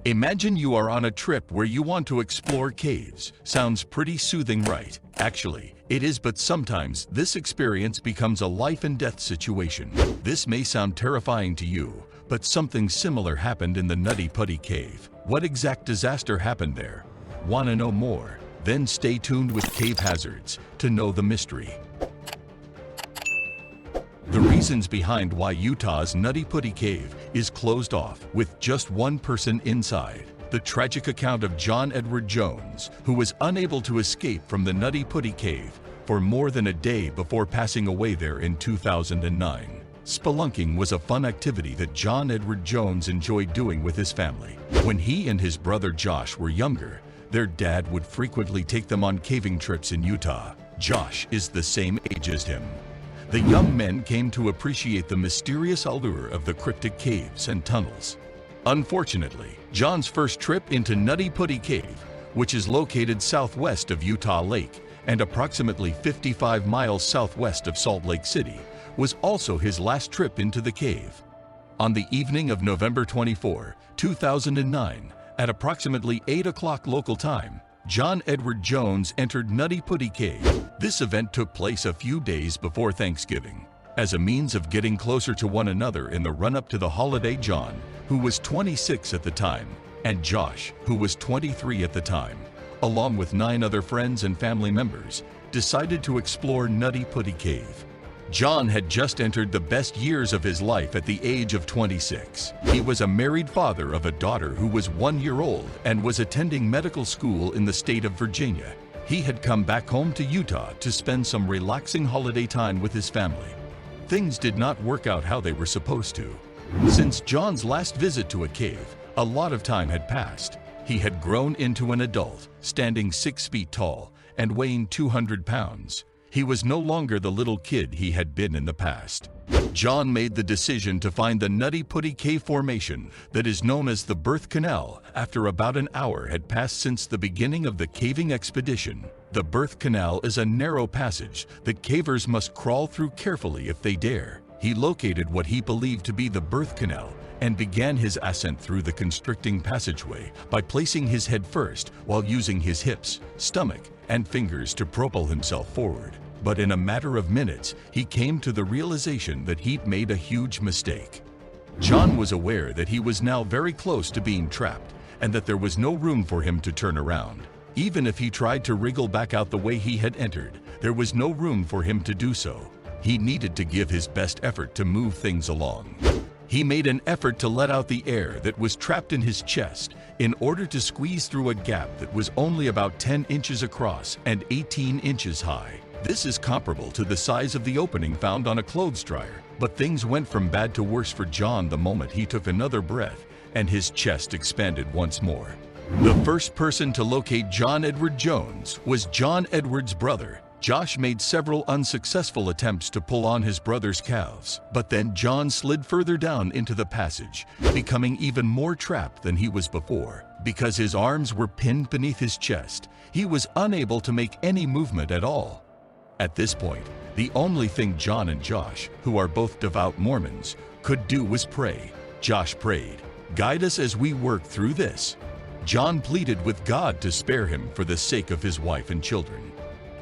Imagine you are on a trip where you want to explore caves. Sounds pretty soothing, right? Actually, it is, but sometimes this experience becomes a life and death situation. This may sound terrifying to you, but something similar happened in the Nutty Putty Cave. What exact disaster happened there? Want to know more? Then stay tuned with Cave Hazards to know the mystery. The reasons behind why Utah's Nutty Putty Cave is closed off with just one person inside. The tragic account of John Edward Jones, who was unable to escape from the Nutty Putty Cave for more than a day before passing away there in 2009. Spelunking was a fun activity that John Edward Jones enjoyed doing with his family. When he and his brother Josh were younger, their dad would frequently take them on caving trips in Utah. Josh is the same age as him. The young men came to appreciate the mysterious allure of the cryptic caves and tunnels. Unfortunately, John's first trip into Nutty Putty Cave, which is located southwest of Utah Lake and approximately 55 miles southwest of Salt Lake City, was also his last trip into the cave. On the evening of November 24, 2009, at approximately 8 o'clock local time, John Edward Jones entered Nutty Putty Cave. This event took place a few days before Thanksgiving. As a means of getting closer to one another in the run-up to the holiday, John, who was 26 at the time, and Josh, who was 23 at the time, along with 9 other friends and family members, decided to explore Nutty Putty Cave. John had just entered the best years of his life at the age of 26. He was a married father of a daughter who was 1 year old and was attending medical school in the state of Virginia. He had come back home to Utah to spend some relaxing holiday time with his family. Things did not work out how they were supposed to. Since John's last visit to a cave, a lot of time had passed. He had grown into an adult, standing 6 feet tall and weighing 200 pounds. He was no longer the little kid he had been in the past. John made the decision to find the Nutty Putty Cave formation that is known as the Birth Canal after about an hour had passed since the beginning of the caving expedition. The Birth Canal is a narrow passage that cavers must crawl through carefully if they dare. He located what he believed to be the Birth Canal and began his ascent through the constricting passageway by placing his head first while using his hips, stomach, and fingers to propel himself forward. But in a matter of minutes, he came to the realization that he'd made a huge mistake. John was aware that he was now very close to being trapped and that there was no room for him to turn around. Even if he tried to wriggle back out the way he had entered, there was no room for him to do so. He needed to give his best effort to move things along. He made an effort to let out the air that was trapped in his chest in order to squeeze through a gap that was only about 10 inches across and 18 inches high. This is comparable to the size of the opening found on a clothes dryer, but things went from bad to worse for John the moment he took another breath and his chest expanded once more. The first person to locate John Edward Jones was John Edward's brother. Josh made several unsuccessful attempts to pull on his brother's calves, but then John slid further down into the passage, becoming even more trapped than he was before. Because his arms were pinned beneath his chest, he was unable to make any movement at all. At this point, the only thing John and Josh, who are both devout Mormons, could do was pray. Josh prayed, "Guide us as we work through this." John pleaded with God to spare him for the sake of his wife and children.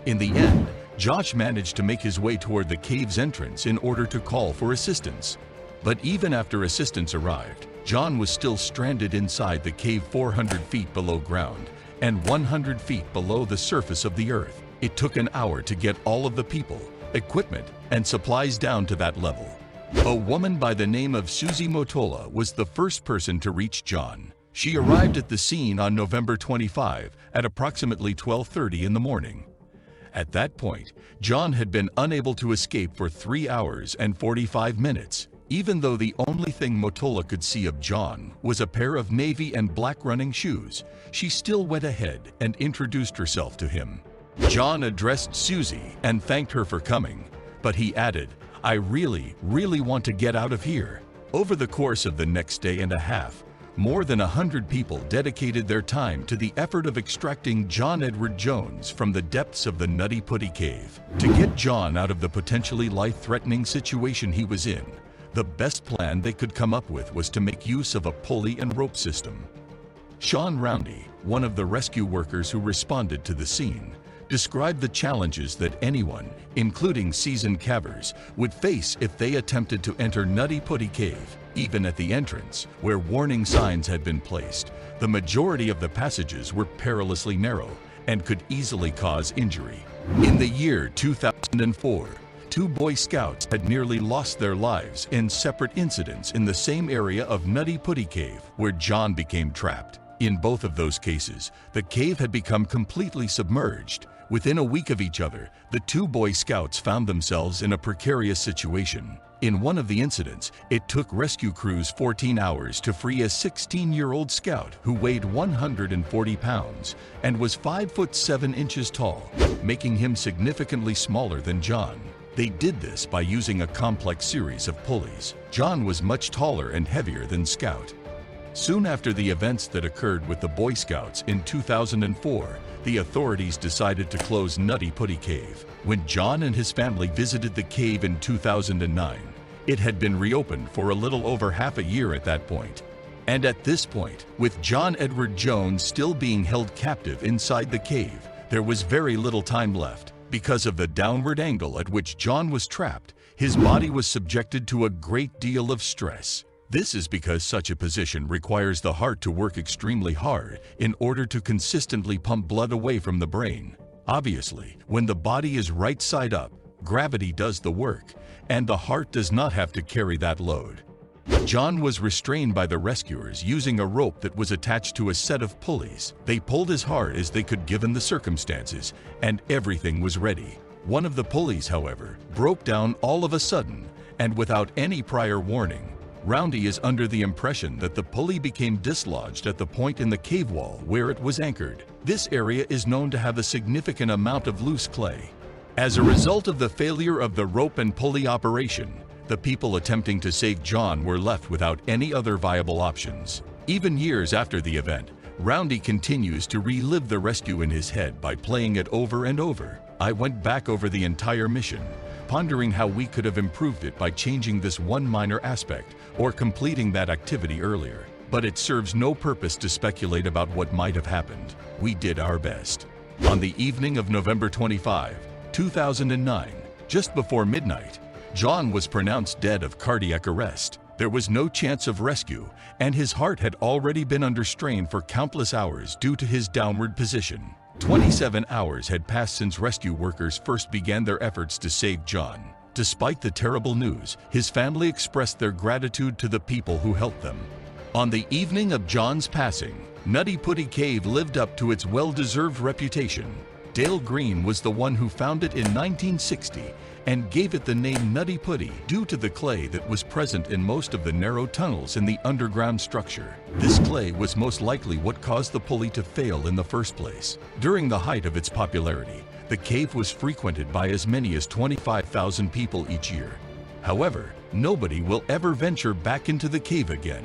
In the end, Josh managed to make his way toward the cave's entrance in order to call for assistance. But even after assistance arrived, John was still stranded inside the cave 400 feet below ground and 100 feet below the surface of the earth. It took an hour to get all of the people, equipment, and supplies down to that level. A woman by the name of SUSIE MOTOLA was the first person to reach John. She arrived at the scene on November 25 at approximately 12:30 in the morning. At that point, John had been unable to escape for 3 hours and 45 minutes. Even though the only thing MOTOLA could see of John was a pair of navy and black running shoes, she still went ahead and introduced herself to him. John addressed SUSIE and thanked her for coming, but he added, "I really want to get out of here." Over the course of the next day and a half, more than 100 people dedicated their time to the effort of extracting John Edward Jones from the depths of the Nutty Putty Cave. To get John out of the potentially life-threatening situation he was in, the best plan they could come up with was to make use of a pulley and rope system. Sean Roundy, one of the rescue workers who responded to the scene, described the challenges that anyone, including seasoned cavers, would face if they attempted to enter Nutty Putty Cave. Even at the entrance, where warning signs had been placed, the majority of the passages were perilously narrow and could easily cause injury. In the year 2004, 2 Boy Scouts had nearly lost their lives in separate incidents in the same area of Nutty Putty Cave, where John became trapped. In both of those cases, the cave had become completely submerged. Within a week of each other, the 2 Boy Scouts found themselves in a precarious situation. In one of the incidents, it took rescue crews 14 hours to free a 16-year-old scout who weighed 140 pounds and was 5 foot 7 inches tall, making him significantly smaller than John. They did this by using a complex series of pulleys. John was much taller and heavier than Scout. Soon after the events that occurred with the Boy Scouts in 2004, the authorities decided to close Nutty Putty Cave. When John and his family visited the cave in 2009, it had been reopened for a little over half a year at that point. And at this point, with John Edward Jones still being held captive inside the cave, there was very little time left. Because of the downward angle at which John was trapped, his body was subjected to a great deal of stress. This is because such a position requires the heart to work extremely hard in order to consistently pump blood away from the brain. Obviously, when the body is right side up, gravity does the work, and the heart does not have to carry that load. John was restrained by the rescuers using a rope that was attached to a set of pulleys. They pulled as hard as they could given the circumstances, and everything was ready. One of the pulleys, however, broke down all of a sudden, and without any prior warning. Roundy is under the impression that the pulley became dislodged at the point in the cave wall where it was anchored. This area is known to have a significant amount of loose clay. As a result of the failure of the rope and pulley operation, the people attempting to save John were left without any other viable options. Even years after the event, Roundy continues to relive the rescue in his head by playing it over and over. I went back over the entire mission, pondering how we could have improved it by changing this one minor aspect or completing that activity earlier. But it serves no purpose to speculate about what might have happened. We did our best. On the evening of November 25, 2009, just before midnight, John was pronounced dead of cardiac arrest. There was no chance of rescue, and his heart had already been under strain for countless hours due to his downward position. 27 hours had passed since rescue workers first began their efforts to save John. Despite the terrible news, his family expressed their gratitude to the people who helped them. On the evening of John's passing, Nutty Putty Cave lived up to its well-deserved reputation. Dale Green was the one who found it in 1960 and gave it the name Nutty Putty due to the clay that was present in most of the narrow tunnels in the underground structure. This clay was most likely what caused the pulley to fail in the first place. During the height of its popularity, the cave was frequented by as many as 25,000 people each year. However, nobody will ever venture back into the cave again.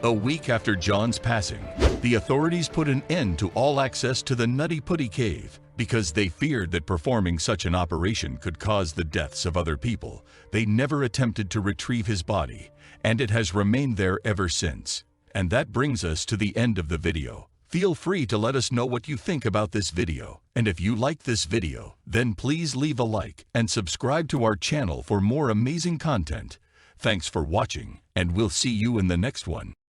A week after John's passing, the authorities put an end to all access to the Nutty Putty Cave. Because they feared that performing such an operation could cause the deaths of other people, they never attempted to retrieve his body, and it has remained there ever since. And that brings us to the end of the video. Feel free to let us know what you think about this video. And if you like this video, then please leave a like and subscribe to our channel for more amazing content. Thanks for watching, and we'll see you in the next one.